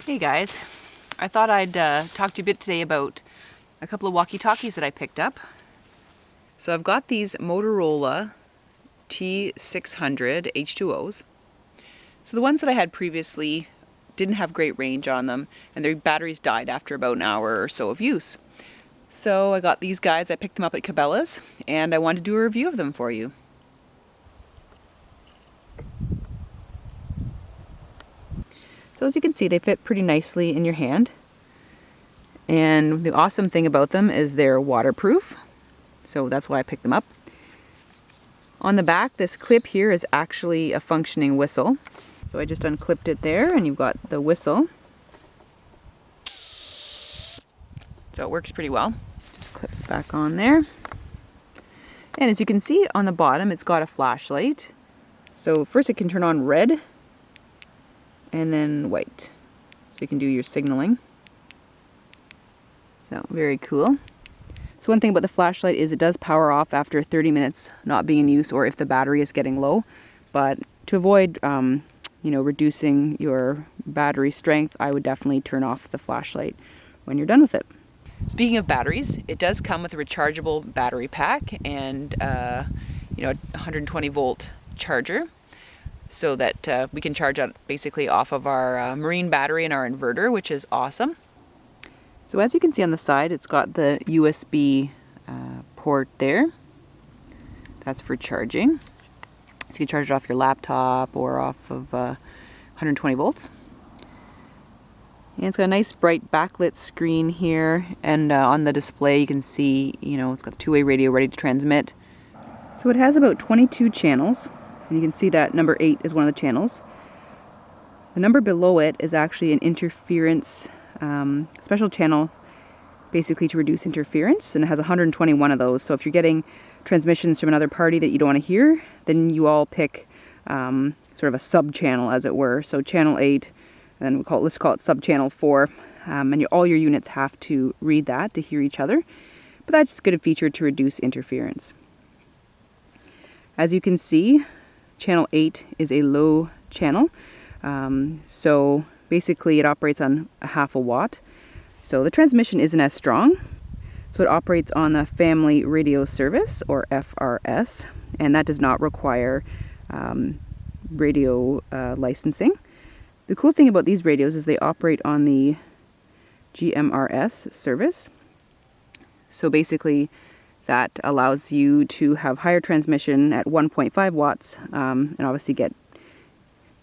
Hey guys, I thought I'd talk to you a bit today about a couple of walkie-talkies that I picked up. So I've got these Motorola T600 H2Os. So the ones that I had previously didn't have great range on them, and their batteries died after about an hour or so of use. So I got these guys, I picked them up at Cabela's, and I wanted to do a review of them for you. So as you can see, they fit pretty nicely in your hand. And the awesome thing about them is they're waterproof. So that's why I picked them up. On the back, this clip here is actually a functioning whistle. So I just unclipped it there and you've got the whistle. So it works pretty well. Just clips back on there. And as you can see on the bottom, it's got a flashlight. So first it can turn on red and then white. So you can do your signaling. So very cool. So one thing about the flashlight is it does power off after 30 minutes not being in use or if the battery is getting low. But to avoid reducing your battery strength, I would definitely turn off the flashlight when you're done with it. Speaking of batteries, it does come with a rechargeable battery pack and a 120 volt charger, so that we can charge out basically off of our marine battery and our inverter, which is awesome. So as you can see on the side, it's got the USB port there. That's for charging. So you can charge it off your laptop or off of 120 volts. And it's got a nice bright backlit screen here, and on the display you can see, it's got two-way radio ready to transmit. So it has about 22 channels. And you can see that number 8 is one of the channels. The number below it is actually an interference special channel, basically to reduce interference, and it has 121 of those. So if you're getting transmissions from another party that you don't want to hear, then you all pick sort of a sub-channel, as it were. So channel 8, and let's call it sub-channel 4, and all your units have to read that to hear each other. But that's a good feature to reduce interference. As you can see, channel 8 is a low channel, so basically it operates on a half a watt. So the transmission isn't as strong, so it operates on the family radio service, or FRS, and that does not require radio licensing. The cool thing about these radios is they operate on the GMRS service, so basically that allows you to have higher transmission at 1.5 watts and obviously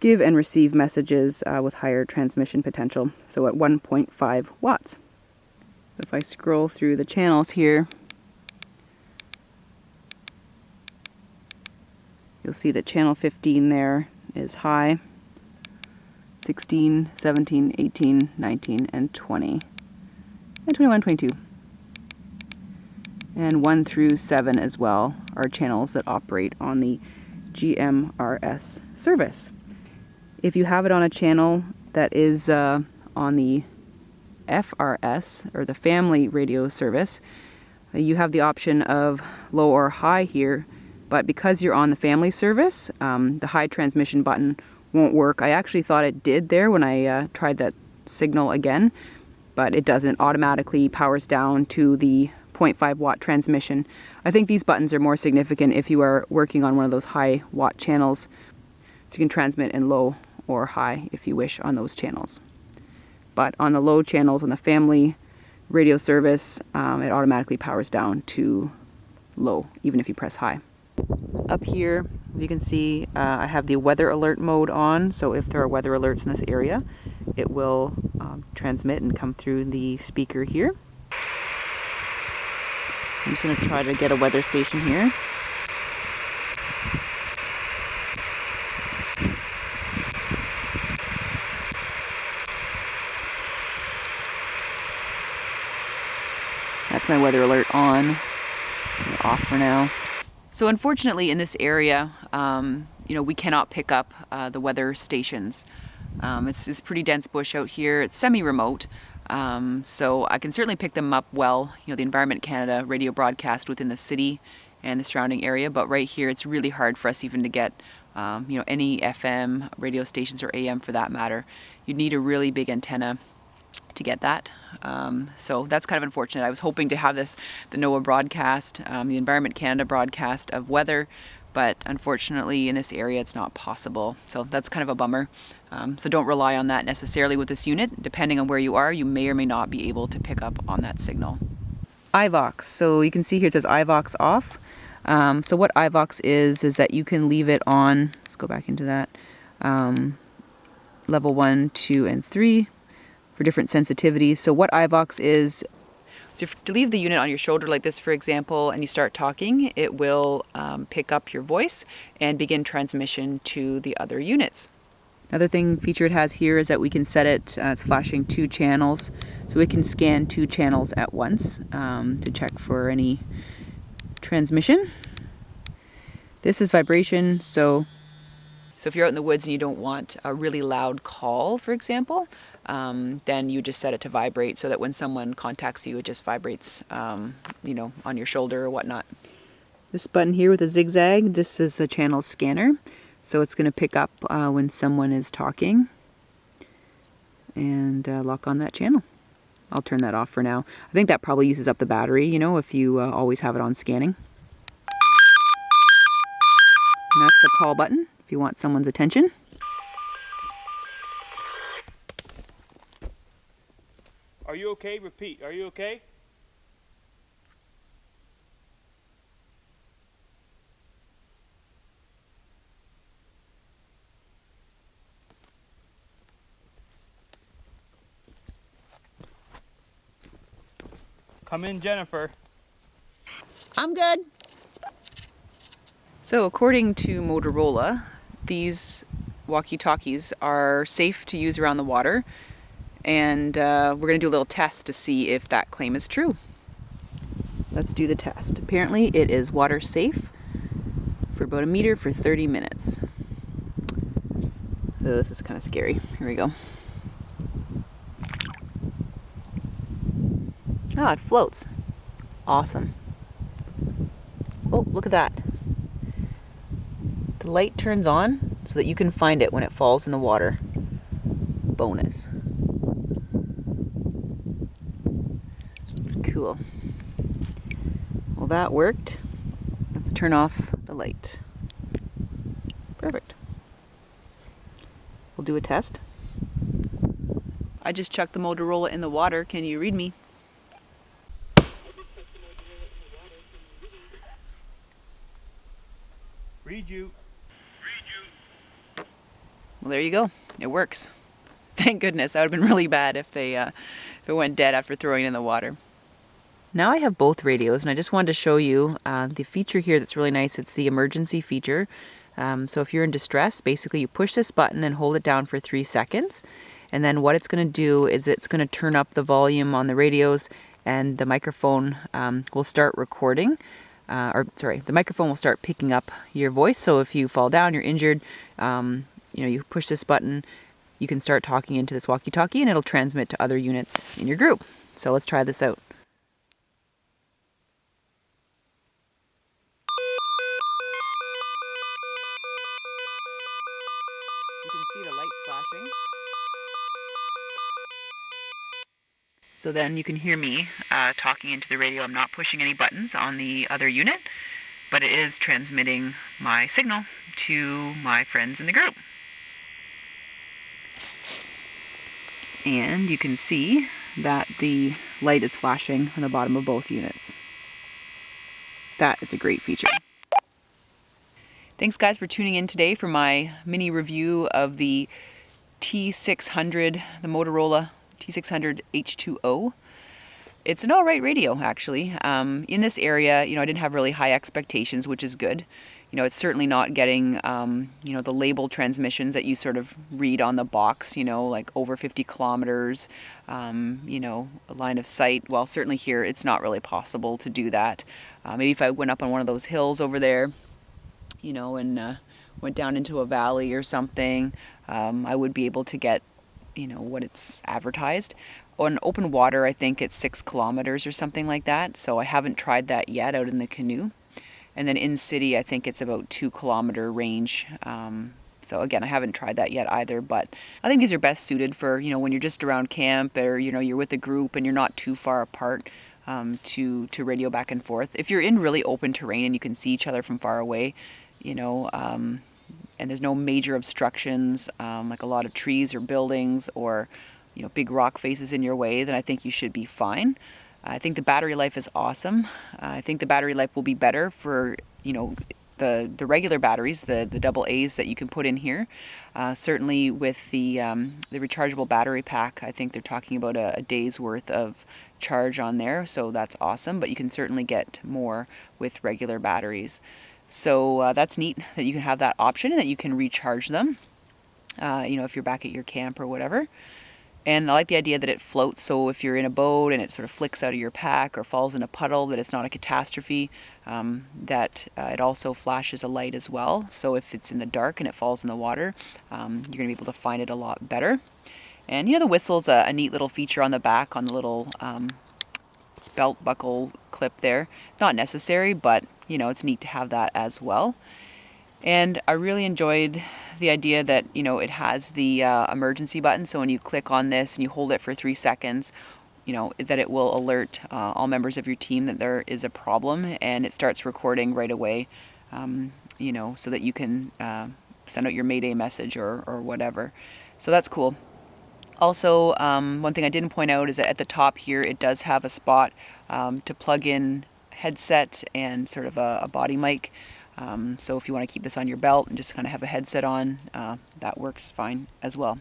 give and receive messages with higher transmission potential, so at 1.5 watts. If I scroll through the channels here, you'll see that channel 15 there is high, 16, 17, 18, 19, and 20, and 21, 22. And 1 through 7 as well are channels that operate on the GMRS service. If you have it on a channel that is on the FRS, or the family radio service, you have the option of low or high here, but because you're on the family service, the high transmission button won't work. I actually thought it did there when I tried that signal again, but it doesn't. It automatically powers down to the 0.5 watt transmission. I think these buttons are more significant if you are working on one of those high watt channels, so you can transmit in low or high if you wish on those channels. But on the low channels on the family radio service, it automatically powers down to low even if you press high. Up here, as you can see, I have the weather alert mode on, so if there are weather alerts in this area, it will transmit and come through the speaker here. So I'm just going to try to get a weather station here. That's my weather alert on. Turn it off for now. So unfortunately in this area, we cannot pick up the weather stations. It's pretty dense bush out here. It's semi-remote. So I can certainly pick them up well. The Environment Canada radio broadcast within the city and the surrounding area, but right here it's really hard for us even to get any FM radio stations or AM for that matter. You'd need a really big antenna to get that. So that's kind of unfortunate. I was hoping to have the NOAA broadcast, the Environment Canada broadcast of weather, but unfortunately in this area it's not possible. So that's kind of a bummer. So don't rely on that necessarily with this unit. Depending on where you are, you may or may not be able to pick up on that signal. iVox. So you can see here it says iVox off. So what iVox is that you can leave it on, let's go back into that, level 1, 2, and 3 for different sensitivities. So what iVox is, so if you leave the unit on your shoulder like this, for example, and you start talking, it will pick up your voice and begin transmission to the other units. Another feature it has here is that we can set it, it's flashing 2 channels, so we can scan 2 channels at once to check for any transmission. This is vibration, so if you're out in the woods and you don't want a really loud call, for example, then you just set it to vibrate so that when someone contacts you, it just vibrates, on your shoulder or whatnot. This button here with a zigzag, this is a channel scanner. So it's going to pick up when someone is talking and lock on that channel. I'll turn that off for now. I think that probably uses up the battery, if you always have it on scanning. And that's the call button if you want someone's attention. Are you okay? Repeat. Are you okay? Come in, Jennifer. I'm good. So according to Motorola, these walkie-talkies are safe to use around the water, and we're going to do a little test to see if that claim is true. Let's do the test. Apparently it is water safe for about 1 meter for 30 minutes. Oh, this is kind of scary. Here we go. Ah, it floats. Awesome. Oh, look at that. The light turns on so that you can find it when it falls in the water. Bonus. Cool. Well, that worked. Let's turn off the light. Perfect. We'll do a test. I just chucked the Motorola in the water. Can you read me? Read you. Well, there you go. It works. Thank goodness. That would have been really bad if it went dead after throwing it in the water. Now I have both radios, and I just wanted to show you the feature here that's really nice. It's the emergency feature. So if you're in distress, basically you push this button and hold it down for 3 seconds. And then what it's going to do is it's going to turn up the volume on the radios, and the microphone will start recording. The microphone will start picking up your voice. So if you fall down, you're injured, you push this button, you can start talking into this walkie-talkie, and it'll transmit to other units in your group. So let's try this out. You can see the lights flashing. So then you can hear me talking into the radio. I'm not pushing any buttons on the other unit, but it is transmitting my signal to my friends in the group. And you can see that the light is flashing on the bottom of both units. That is a great feature. Thanks guys for tuning in today for my mini review of the T600, the Motorola T600 H2O. It's an alright radio, actually. In this area, I didn't have really high expectations, which is good. It's certainly not getting, the label transmissions that you sort of read on the box, like over 50 kilometers, a line of sight. Well, certainly here, it's not really possible to do that. Maybe if I went up on one of those hills over there, and went down into a valley or something, I would be able to get, what it's advertised. On open water, I think it's 6 kilometers or something like that. So I haven't tried that yet out in the canoe. And then in city, I think it's about 2 kilometer range. So again, I haven't tried that yet either, but I think these are best suited for, when you're just around camp, or, you're with a group and you're not too far apart, to radio back and forth. If you're in really open terrain and you can see each other from far away, and there's no major obstructions, like a lot of trees or buildings or, big rock faces in your way, then I think you should be fine. I think the battery life is awesome. I think the battery life will be better for, the regular batteries, the double A's that you can put in here. Certainly with the rechargeable battery pack, I think they're talking about a day's worth of charge on there, so that's awesome. But you can certainly get more with regular batteries. So that's neat that you can have that option and that you can recharge them, if you're back at your camp or whatever. And I like the idea that it floats, so if you're in a boat and it sort of flicks out of your pack or falls in a puddle, that it's not a catastrophe, that it also flashes a light as well. So if it's in the dark and it falls in the water, you're going to be able to find it a lot better. And the whistle's a neat little feature on the back, on the little belt buckle clip there. Not necessary, but it's neat to have that as well. And I really enjoyed the idea that, it has the emergency button. So when you click on this and you hold it for 3 seconds, that it will alert all members of your team that there is a problem, and it starts recording right away, so that you can send out your Mayday message or whatever. So that's cool. Also, one thing I didn't point out is that at the top here, it does have a spot to plug in headset and sort of a body mic. So if you want to keep this on your belt and just kind of have a headset on, that works fine as well.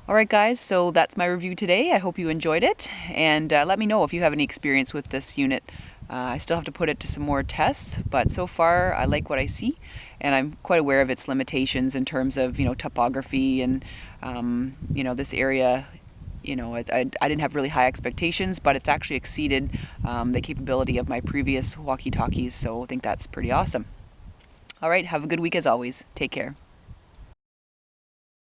All right, guys, so that's my review today. I hope you enjoyed it, and let me know if you have any experience with this unit. I still have to put it to some more tests, but so far I like what I see, and I'm quite aware of its limitations in terms of, topography and, this area. I didn't have really high expectations, but it's actually exceeded the capability of my previous walkie-talkies, so I think that's pretty awesome. All right, have a good week as always. Take care.